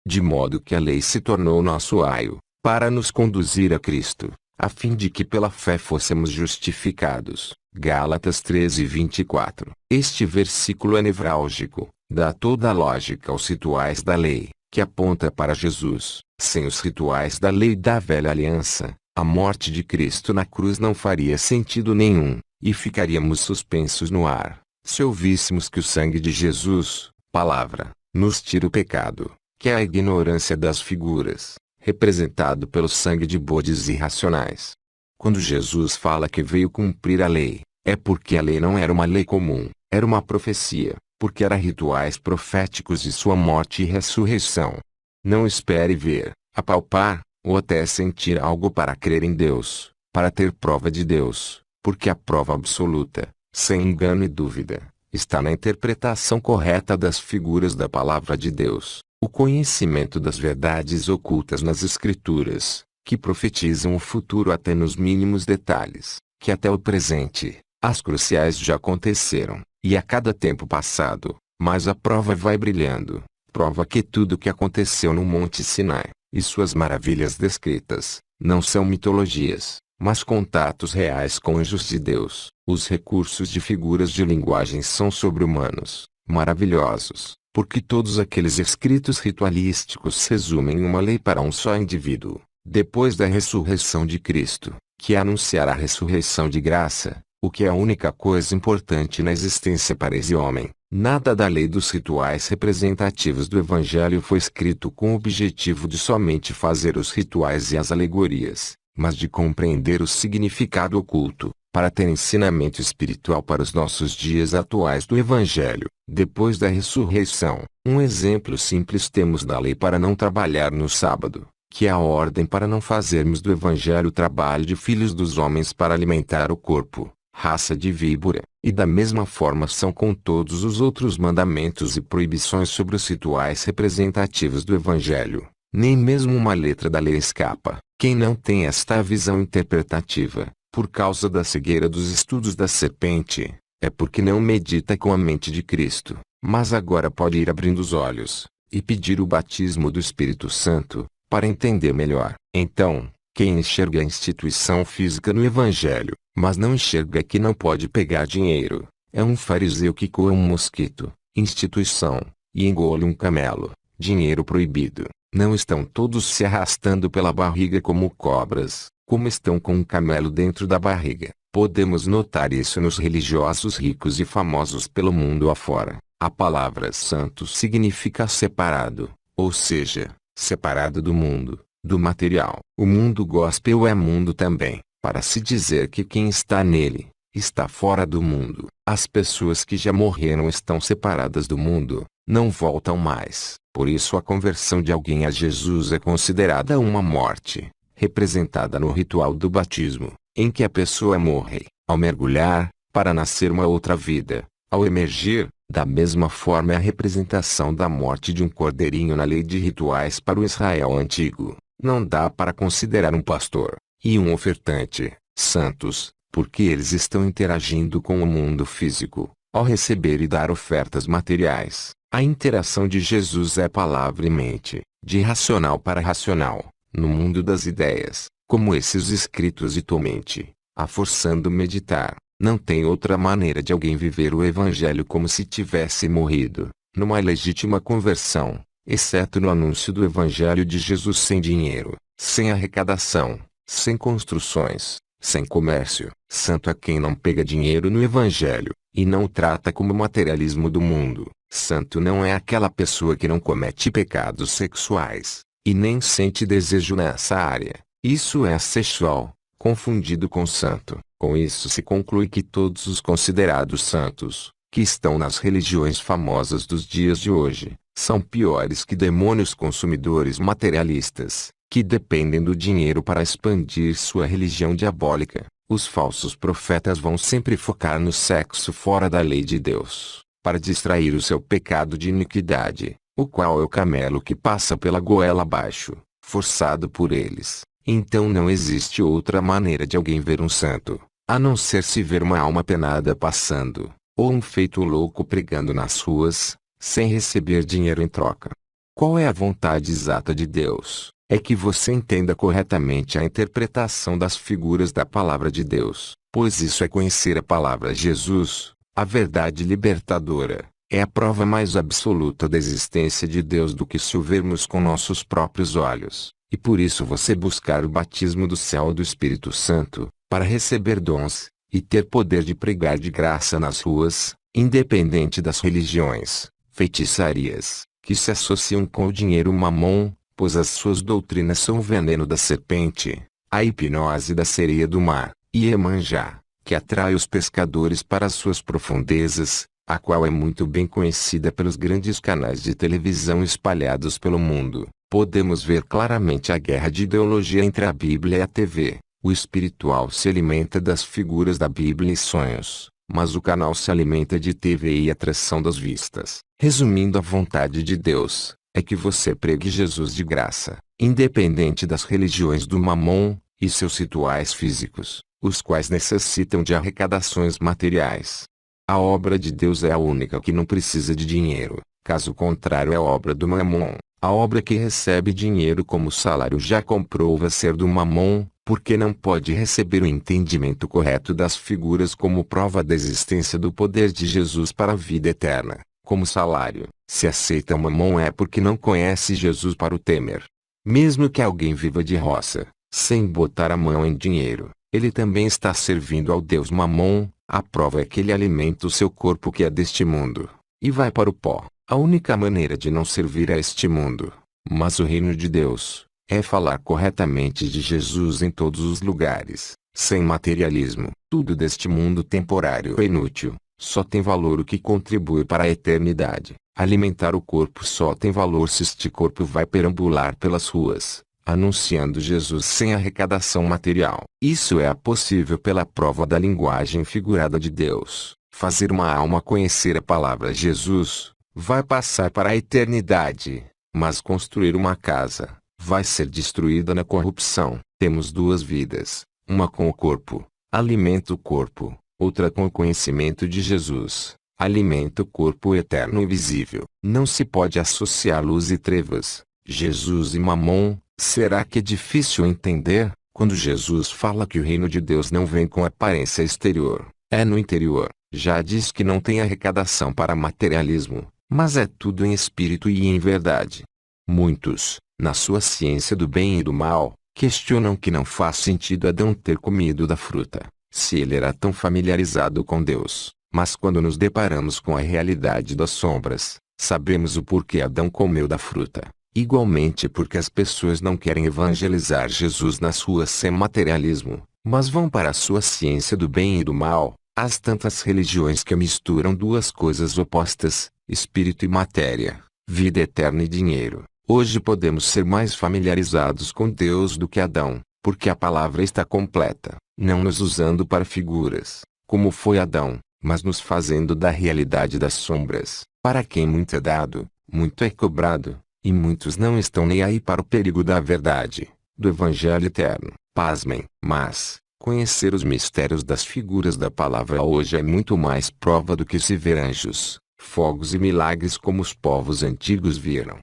de modo que a lei se tornou nosso aio, para nos conduzir a Cristo, a fim de que pela fé fôssemos justificados. Gálatas 13:24. Este versículo é nevrálgico, dá toda a lógica aos rituais da lei, que aponta para Jesus. Sem os rituais da lei da velha aliança, a morte de Cristo na cruz não faria sentido nenhum, e ficaríamos suspensos no ar, se ouvíssemos que o sangue de Jesus, palavra, nos tira o pecado, que é a ignorância das figuras, representado pelo sangue de bodes irracionais. Quando Jesus fala que veio cumprir a lei, é porque a lei não era uma lei comum, era uma profecia, porque era rituais proféticos de sua morte e ressurreição. Não espere ver, apalpar, ou até sentir algo para crer em Deus, para ter prova de Deus, porque a prova absoluta, sem engano e dúvida, está na interpretação correta das figuras da palavra de Deus, o conhecimento das verdades ocultas nas Escrituras, que profetizam o futuro até nos mínimos detalhes, que até o presente, as cruciais já aconteceram, e a cada tempo passado, mais a prova vai brilhando, prova que tudo o que aconteceu no Monte Sinai, e suas maravilhas descritas, não são mitologias, mas contatos reais com anjos de Deus. Os recursos de figuras de linguagem são sobre-humanos, maravilhosos, porque todos aqueles escritos ritualísticos resumem uma lei para um só indivíduo, depois da ressurreição de Cristo, que é anunciar a ressurreição de graça, o que é a única coisa importante na existência para esse homem. Nada da lei dos rituais representativos do Evangelho foi escrito com o objetivo de somente fazer os rituais e as alegorias, mas de compreender o significado oculto, para ter ensinamento espiritual para os nossos dias atuais do Evangelho. Depois da ressurreição, um exemplo simples temos da lei para não trabalhar no sábado, que é a ordem para não fazermos do Evangelho trabalho de filhos dos homens para alimentar o corpo, raça de víbora, e da mesma forma são com todos os outros mandamentos e proibições sobre os rituais representativos do Evangelho. Nem mesmo uma letra da lei escapa. Quem não tem esta visão interpretativa, por causa da cegueira dos estudos da serpente, é porque não medita com a mente de Cristo, mas agora pode ir abrindo os olhos, e pedir o batismo do Espírito Santo, para entender melhor. Então, quem enxerga a instituição física no Evangelho, mas não enxerga que não pode pegar dinheiro, é um fariseu que coa um mosquito, instituição, e engole um camelo, dinheiro proibido. Não estão todos se arrastando pela barriga como cobras, como estão com um camelo dentro da barriga. Podemos notar isso nos religiosos ricos e famosos pelo mundo afora. A palavra santo significa separado, ou seja, separado do mundo, do material. O mundo gospel é mundo também, para se dizer que quem está nele, está fora do mundo. As pessoas que já morreram estão separadas do mundo, não voltam mais. Por isso a conversão de alguém a Jesus é considerada uma morte, representada no ritual do batismo, em que a pessoa morre, ao mergulhar, para nascer uma outra vida, ao emergir. Da mesma forma é a representação da morte de um cordeirinho na lei de rituais para o Israel antigo. Não dá para considerar um pastor e um ofertante santos, porque eles estão interagindo com o mundo físico, ao receber e dar ofertas materiais. A interação de Jesus é palavra e mente, de racional para racional, no mundo das ideias, como esses escritos e tua mente, a forçando meditar. Não tem outra maneira de alguém viver o Evangelho como se tivesse morrido, numa legítima conversão, exceto no anúncio do Evangelho de Jesus sem dinheiro, sem arrecadação, sem construções, sem comércio. Santo é quem não pega dinheiro no Evangelho, e não o trata como materialismo do mundo. Santo não é aquela pessoa que não comete pecados sexuais, e nem sente desejo nessa área. Isso é sexual, confundido com santo. Com isso se conclui que todos os considerados santos, que estão nas religiões famosas dos dias de hoje, são piores que demônios consumidores materialistas, que dependem do dinheiro para expandir sua religião diabólica. Os falsos profetas vão sempre focar no sexo fora da lei de Deus, para distrair o seu pecado de iniquidade, o qual é o camelo que passa pela goela abaixo, forçado por eles. Então não existe outra maneira de alguém ver um santo, a não ser se ver uma alma penada passando, ou um feito louco pregando nas ruas, sem receber dinheiro em troca. Qual é a vontade exata de Deus? É que você entenda corretamente a interpretação das figuras da palavra de Deus, pois isso é conhecer a palavra Jesus, a verdade libertadora. É a prova mais absoluta da existência de Deus do que se o vermos com nossos próprios olhos, e por isso você buscar o batismo do céu do Espírito Santo, para receber dons, e ter poder de pregar de graça nas ruas, independente das religiões, feitiçarias, que se associam com o dinheiro mamon, pois as suas doutrinas são o veneno da serpente, a hipnose da sereia do mar, e Iemanjá, que atrai os pescadores para as suas profundezas, a qual é muito bem conhecida pelos grandes canais de televisão espalhados pelo mundo. Podemos ver claramente a guerra de ideologia entre a Bíblia e a TV. O espiritual se alimenta das figuras da Bíblia e sonhos, mas o canal se alimenta de TV e atração das vistas. Resumindo, a vontade de Deus é que você pregue Jesus de graça, independente das religiões do mamon e seus rituais físicos, os quais necessitam de arrecadações materiais. A obra de Deus é a única que não precisa de dinheiro, caso contrário é a obra do mamon. A obra que recebe dinheiro como salário já comprova ser do mamon, porque não pode receber o entendimento correto das figuras como prova da existência do poder de Jesus para a vida eterna. Como salário, se aceita o mamon é porque não conhece Jesus para o temer. Mesmo que alguém viva de roça, sem botar a mão em dinheiro, ele também está servindo ao Deus mamon. A prova é que ele alimenta o seu corpo que é deste mundo, e vai para o pó. A única maneira de não servir a este mundo, mas o reino de Deus, é falar corretamente de Jesus em todos os lugares, sem materialismo. Tudo deste mundo temporário é inútil, só tem valor o que contribui para a eternidade. Alimentar o corpo só tem valor se este corpo vai perambular pelas ruas, anunciando Jesus sem arrecadação material. Isso é possível pela prova da linguagem figurada de Deus. Fazer uma alma conhecer a palavra Jesus, vai passar para a eternidade, mas construir uma casa, vai ser destruída na corrupção. Temos duas vidas, uma com o corpo, alimenta o corpo, outra com o conhecimento de Jesus, alimenta o corpo eterno e invisível. Não se pode associar luz e trevas, Jesus e mamon. Será que é difícil entender, quando Jesus fala que o reino de Deus não vem com aparência exterior, é no interior? Já diz que não tem arrecadação para materialismo, mas é tudo em espírito e em verdade. Muitos, na sua ciência do bem e do mal, questionam que não faz sentido Adão ter comido da fruta, se ele era tão familiarizado com Deus. Mas quando nos deparamos com a realidade das sombras, sabemos o porquê Adão comeu da fruta. Igualmente porque as pessoas não querem evangelizar Jesus nas ruas sem materialismo, mas vão para a sua ciência do bem e do mal. As tantas religiões que misturam duas coisas opostas, espírito e matéria, vida eterna e dinheiro. Hoje podemos ser mais familiarizados com Deus do que Adão, porque a palavra está completa, não nos usando para figuras, como foi Adão, mas nos fazendo da realidade das sombras. Para quem muito é dado, muito é cobrado, e muitos não estão nem aí para o perigo da verdade, do Evangelho eterno. Pasmem, mas conhecer os mistérios das figuras da palavra hoje é muito mais prova do que se ver anjos, fogos e milagres como os povos antigos viram.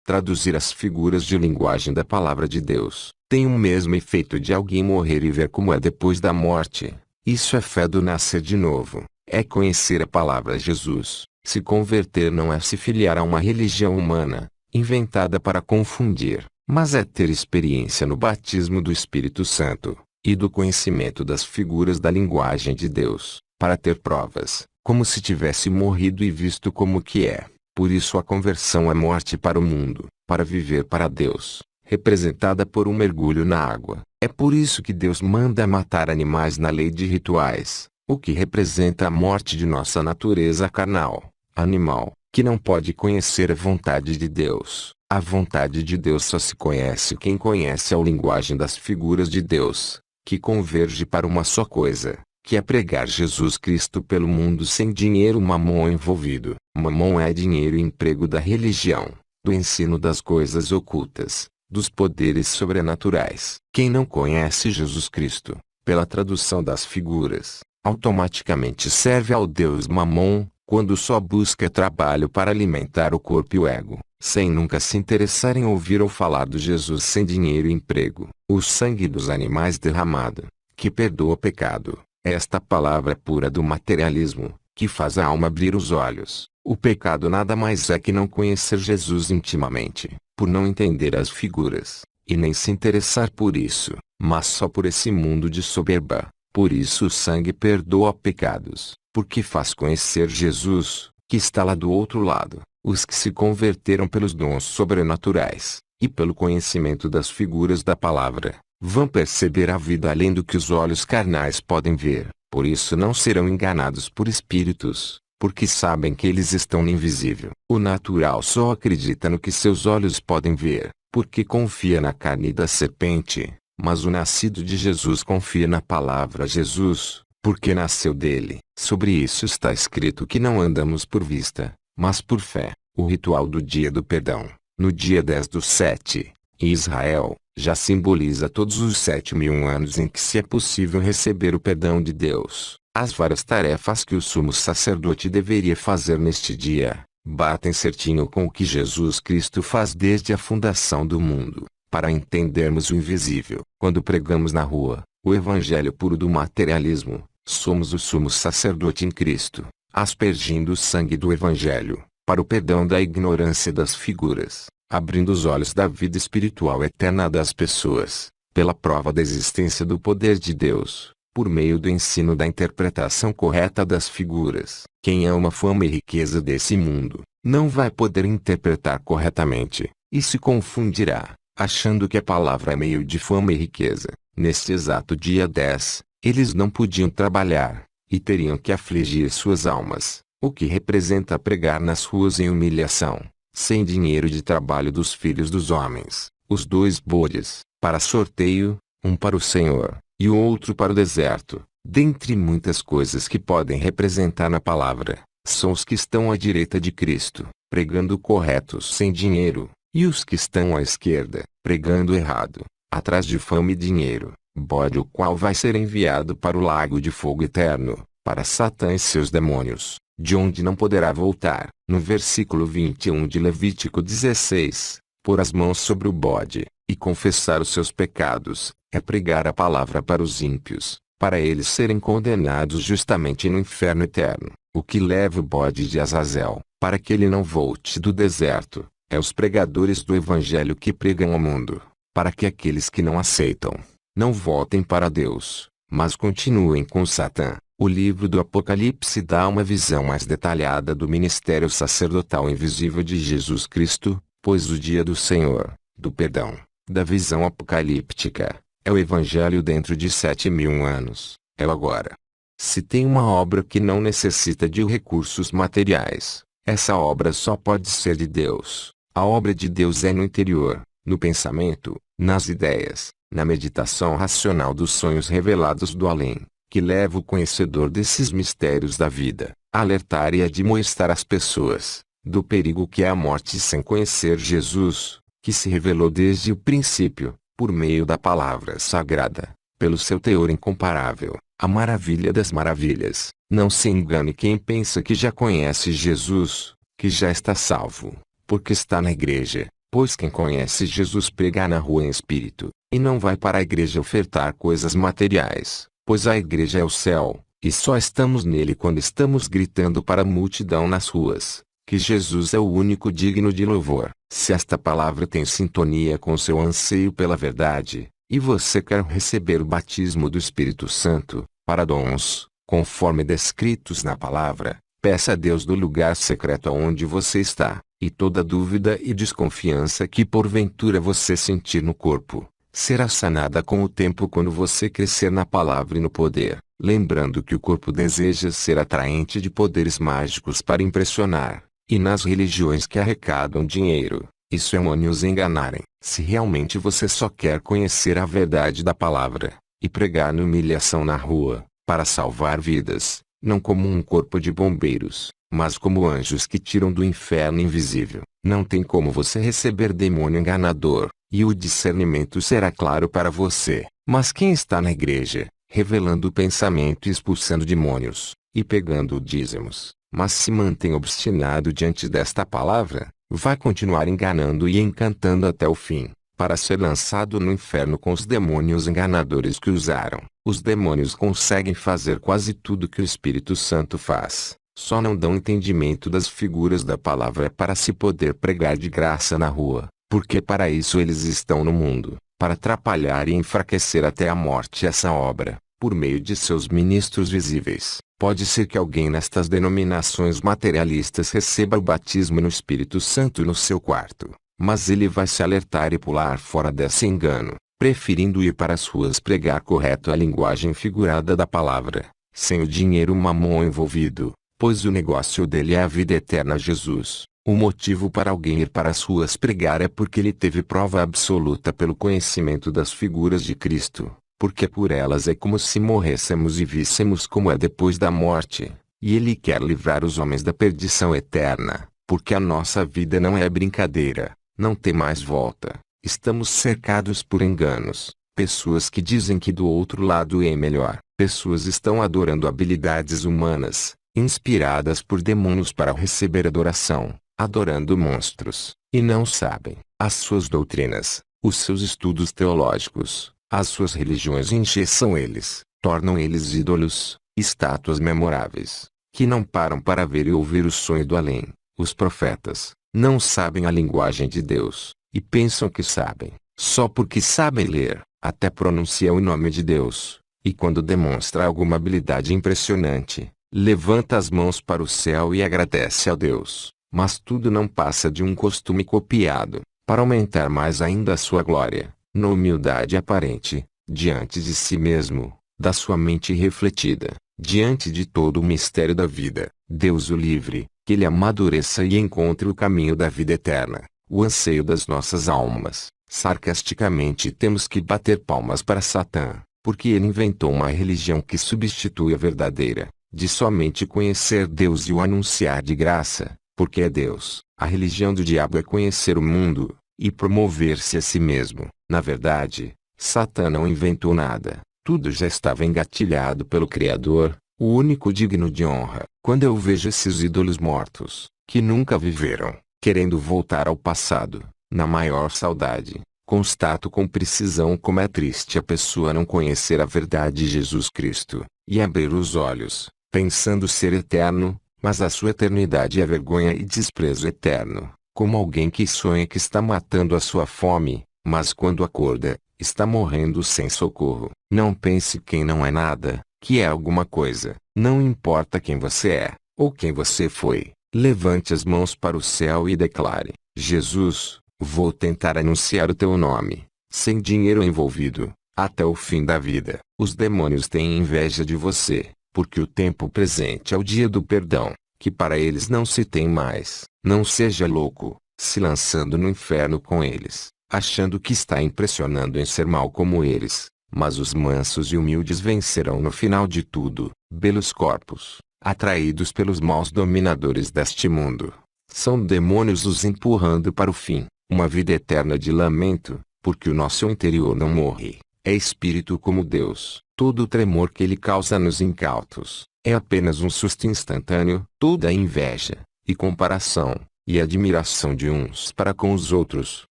Traduzir as figuras de linguagem da palavra de Deus tem o mesmo efeito de alguém morrer e ver como é depois da morte. Isso é fé do nascer de novo, é conhecer a palavra Jesus. Se converter não é se filiar a uma religião humana, inventada para confundir, mas é ter experiência no batismo do Espírito Santo, e do conhecimento das figuras da linguagem de Deus, para ter provas, como se tivesse morrido e visto como que é. Por isso a conversão é morte para o mundo, para viver para Deus, representada por um mergulho na água. É por isso que Deus manda matar animais na lei de rituais, o que representa a morte de nossa natureza carnal, animal, que não pode conhecer a vontade de Deus. A vontade de Deus só se conhece quem conhece a linguagem das figuras de Deus, que converge para uma só coisa, que é pregar Jesus Cristo pelo mundo sem dinheiro mamon envolvido. Mamon é dinheiro e emprego da religião, do ensino das coisas ocultas, dos poderes sobrenaturais. Quem não conhece Jesus Cristo, pela tradução das figuras, automaticamente serve ao Deus mamon, quando só busca trabalho para alimentar o corpo e o ego. sem nunca se interessar em ouvir ou falar do Jesus sem dinheiro e emprego. O sangue dos animais derramado, que perdoa o pecado. Esta palavra pura do materialismo, que faz a alma abrir os olhos. O pecado nada mais é que não conhecer Jesus intimamente, por não entender as figuras, e nem se interessar por isso, mas só por esse mundo de soberba. Por isso o sangue perdoa pecados, porque faz conhecer Jesus, que está lá do outro lado. Os que se converteram pelos dons sobrenaturais, e pelo conhecimento das figuras da palavra, vão perceber a vida além do que os olhos carnais podem ver. Por isso não serão enganados por espíritos, porque sabem que eles estão no invisível. O natural só acredita no que seus olhos podem ver, porque confia na carne da serpente, mas o nascido de Jesus confia na palavra Jesus, porque nasceu dele. Sobre isso está escrito que não andamos por vista, mas por fé. O ritual do dia do perdão, no dia 10 do 7, em Israel, já simboliza todos os 7.000 anos em que se é possível receber o perdão de Deus. As várias tarefas que o sumo sacerdote deveria fazer neste dia, batem certinho com o que Jesus Cristo faz desde a fundação do mundo. Para entendermos o invisível, quando pregamos na rua, o evangelho puro do materialismo, somos o sumo sacerdote em Cristo, aspergindo o sangue do evangelho, para o perdão da ignorância das figuras, abrindo os olhos da vida espiritual eterna das pessoas, pela prova da existência do poder de Deus, por meio do ensino da interpretação correta das figuras. Quem ama fama e riqueza desse mundo, não vai poder interpretar corretamente, e se confundirá, achando que a palavra é meio de fama e riqueza. Neste exato dia 10, eles não podiam trabalhar, e teriam que afligir suas almas, o que representa pregar nas ruas em humilhação, sem dinheiro de trabalho dos filhos dos homens, os 2 bodes, para sorteio, um para o Senhor, e o outro para o deserto. Dentre muitas coisas que podem representar na palavra, são os que estão à direita de Cristo, pregando corretos sem dinheiro, e os que estão à esquerda, pregando errado, atrás de fama e dinheiro, bode o qual vai ser enviado para o lago de fogo eterno, para Satã e seus demônios, de onde não poderá voltar. No versículo 21 de Levítico 16, pôr as mãos sobre o bode, e confessar os seus pecados, é pregar a palavra para os ímpios, para eles serem condenados justamente no inferno eterno. O que leva o bode de Azazel, para que ele não volte do deserto, é os pregadores do evangelho que pregam ao mundo, para que aqueles que não aceitam, não voltem para Deus, mas continuem com Satã. O livro do Apocalipse dá uma visão mais detalhada do ministério sacerdotal invisível de Jesus Cristo, pois o dia do Senhor, do perdão, da visão apocalíptica, é o Evangelho dentro de 7.000 anos, é o agora. Se tem uma obra que não necessita de recursos materiais, essa obra só pode ser de Deus. A obra de Deus é no interior, no pensamento, nas ideias, na meditação racional dos sonhos revelados do além, que leva o conhecedor desses mistérios da vida, a alertar e admoestar as pessoas, do perigo que é a morte sem conhecer Jesus, que se revelou desde o princípio, por meio da palavra sagrada, pelo seu teor incomparável, a maravilha das maravilhas. Não se engane quem pensa que já conhece Jesus, que já está salvo, porque está na igreja, pois quem conhece Jesus prega na rua em espírito, e não vai para a igreja ofertar coisas materiais. Pois a igreja é o céu, e só estamos nele quando estamos gritando para a multidão nas ruas, que Jesus é o único digno de louvor. Se esta palavra tem sintonia com seu anseio pela verdade, e você quer receber o batismo do Espírito Santo, para dons, conforme descritos na palavra, peça a Deus do lugar secreto aonde você está, e toda dúvida e desconfiança que porventura você sentir no corpo, será sanada com o tempo quando você crescer na palavra e no poder. Lembrando que o corpo deseja ser atraente de poderes mágicos para impressionar, e nas religiões que arrecadam dinheiro, isso é os enganarem. Se realmente você só quer conhecer a verdade da palavra, e pregar na humilhação na rua, para salvar vidas, não como um corpo de bombeiros, mas como anjos que tiram do inferno invisível, não tem como você receber demônio enganador, e o discernimento será claro para você. Mas quem está na igreja, revelando o pensamento e expulsando demônios, e pegando dízimos, mas se mantém obstinado diante desta palavra, vai continuar enganando e encantando até o fim, para ser lançado no inferno com os demônios enganadores que usaram. Os demônios conseguem fazer quase tudo que o Espírito Santo faz, só não dão entendimento das figuras da palavra para se poder pregar de graça na rua, porque para isso eles estão no mundo, para atrapalhar e enfraquecer até a morte essa obra, por meio de seus ministros visíveis. Pode ser que alguém nestas denominações materialistas receba o batismo no Espírito Santo no seu quarto, mas ele vai se alertar e pular fora desse engano, preferindo ir para as ruas pregar correto a linguagem figurada da palavra, sem o dinheiro mamon envolvido, pois o negócio dele é a vida eterna. Jesus, o motivo para alguém ir para as ruas pregar é porque ele teve prova absoluta pelo conhecimento das figuras de Cristo, porque por elas é como se morrêssemos e víssemos como é depois da morte, e ele quer livrar os homens da perdição eterna, porque a nossa vida não é brincadeira, não tem mais volta. Estamos cercados por enganos, pessoas que dizem que do outro lado é melhor, pessoas estão adorando habilidades humanas, inspiradas por demônios para receber adoração, adorando monstros, e não sabem. As suas doutrinas, os seus estudos teológicos, as suas religiões engessam eles, tornam eles ídolos, estátuas memoráveis, que não param para ver e ouvir o sonho do além. Os profetas não sabem a linguagem de Deus, e pensam que sabem, só porque sabem ler, até pronunciam o nome de Deus, e quando demonstra alguma habilidade impressionante, levanta as mãos para o céu e agradece a Deus, mas tudo não passa de um costume copiado, para aumentar mais ainda a sua glória, na humildade aparente, diante de si mesmo, da sua mente refletida, diante de todo o mistério da vida. Deus o livre, que ele amadureça e encontre o caminho da vida eterna, o anseio das nossas almas. Sarcasticamente temos que bater palmas para Satã, porque ele inventou uma religião que substitui a verdadeira, de somente conhecer Deus e o anunciar de graça, porque é Deus. A religião do diabo é conhecer o mundo, e promover-se a si mesmo. Na verdade, Satã não inventou nada, tudo já estava engatilhado pelo Criador, o único digno de honra. Quando eu vejo esses ídolos mortos, que nunca viveram, querendo voltar ao passado, na maior saudade, constato com precisão como é triste a pessoa não conhecer a verdade de Jesus Cristo, e abrir os olhos, pensando ser eterno, mas a sua eternidade é vergonha e desprezo eterno, como alguém que sonha que está matando a sua fome, mas quando acorda, está morrendo sem socorro. Não pense quem não é nada, que é alguma coisa. Não importa quem você é, ou quem você foi. Levante as mãos para o céu e declare: Jesus, vou tentar anunciar o teu nome, sem dinheiro envolvido, até o fim da vida. Os demônios têm inveja de você, porque o tempo presente é o dia do perdão, que para eles não se tem mais. Não seja louco, se lançando no inferno com eles, achando que está impressionando em ser mal como eles. Mas os mansos e humildes vencerão no final de tudo. Belos corpos, atraídos pelos maus dominadores deste mundo, são demônios os empurrando para o fim, uma vida eterna de lamento, porque o nosso interior não morre, é espírito como Deus. Todo o tremor que ele causa nos incautos, é apenas um susto instantâneo. Toda a inveja, e comparação, e admiração de uns para com os outros,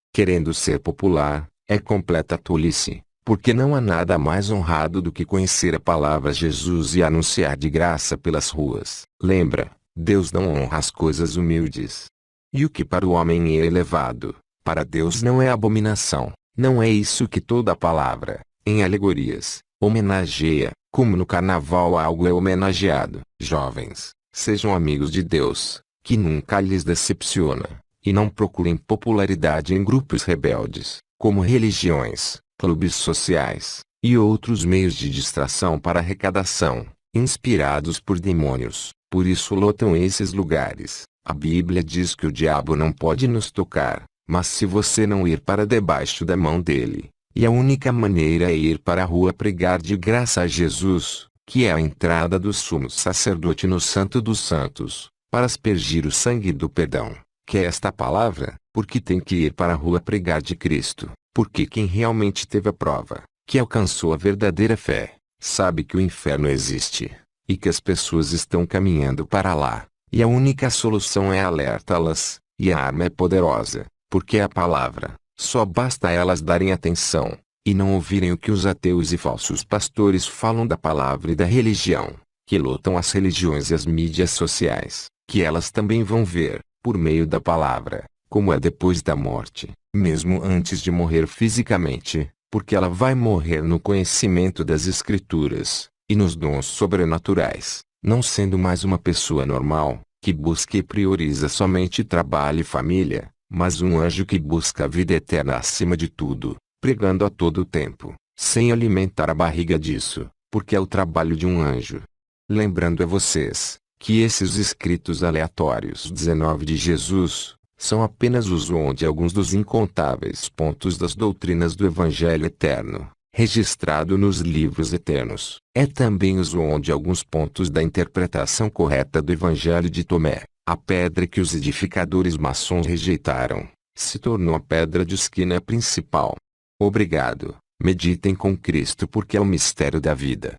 querendo ser popular, é completa tolice. Porque não há nada mais honrado do que conhecer a palavra Jesus e anunciar de graça pelas ruas. Lembra, Deus não honra as coisas humildes. E o que para o homem é elevado, para Deus não é abominação. Não é isso que toda a palavra, em alegorias, homenageia, como no carnaval algo é homenageado. Jovens, sejam amigos de Deus, que nunca lhes decepciona, e não procurem popularidade em grupos rebeldes, como religiões, clubes sociais, e outros meios de distração para arrecadação, inspirados por demônios. Por isso lotam esses lugares. A Bíblia diz que o diabo não pode nos tocar, mas se você não ir para debaixo da mão dele, e a única maneira é ir para a rua pregar de graça a Jesus, que é a entrada do sumo sacerdote no Santo dos Santos, para aspergir o sangue do perdão, que é esta palavra, porque tem que ir para a rua pregar de Cristo. Porque quem realmente teve a prova, que alcançou a verdadeira fé, sabe que o inferno existe, e que as pessoas estão caminhando para lá, e a única solução é alertá-las, e a arma é poderosa, porque é a palavra. Só basta elas darem atenção, e não ouvirem o que os ateus e falsos pastores falam da palavra e da religião, que lotam as religiões e as mídias sociais, que elas também vão ver, por meio da palavra, como é depois da morte, mesmo antes de morrer fisicamente, porque ela vai morrer no conhecimento das Escrituras, e nos dons sobrenaturais, não sendo mais uma pessoa normal, que busca e prioriza somente trabalho e família, mas um anjo que busca a vida eterna acima de tudo, pregando a todo tempo, sem alimentar a barriga disso, porque é o trabalho de um anjo. Lembrando a vocês, que esses escritos aleatórios 19 de Jesus, são apenas o zoom de alguns dos incontáveis pontos das doutrinas do Evangelho Eterno, registrado nos livros eternos. É também o zoom de alguns pontos da interpretação correta do Evangelho de Tomé. A pedra que os edificadores maçons rejeitaram, se tornou a pedra de esquina principal. Obrigado. Meditem com Cristo porque é o mistério da vida.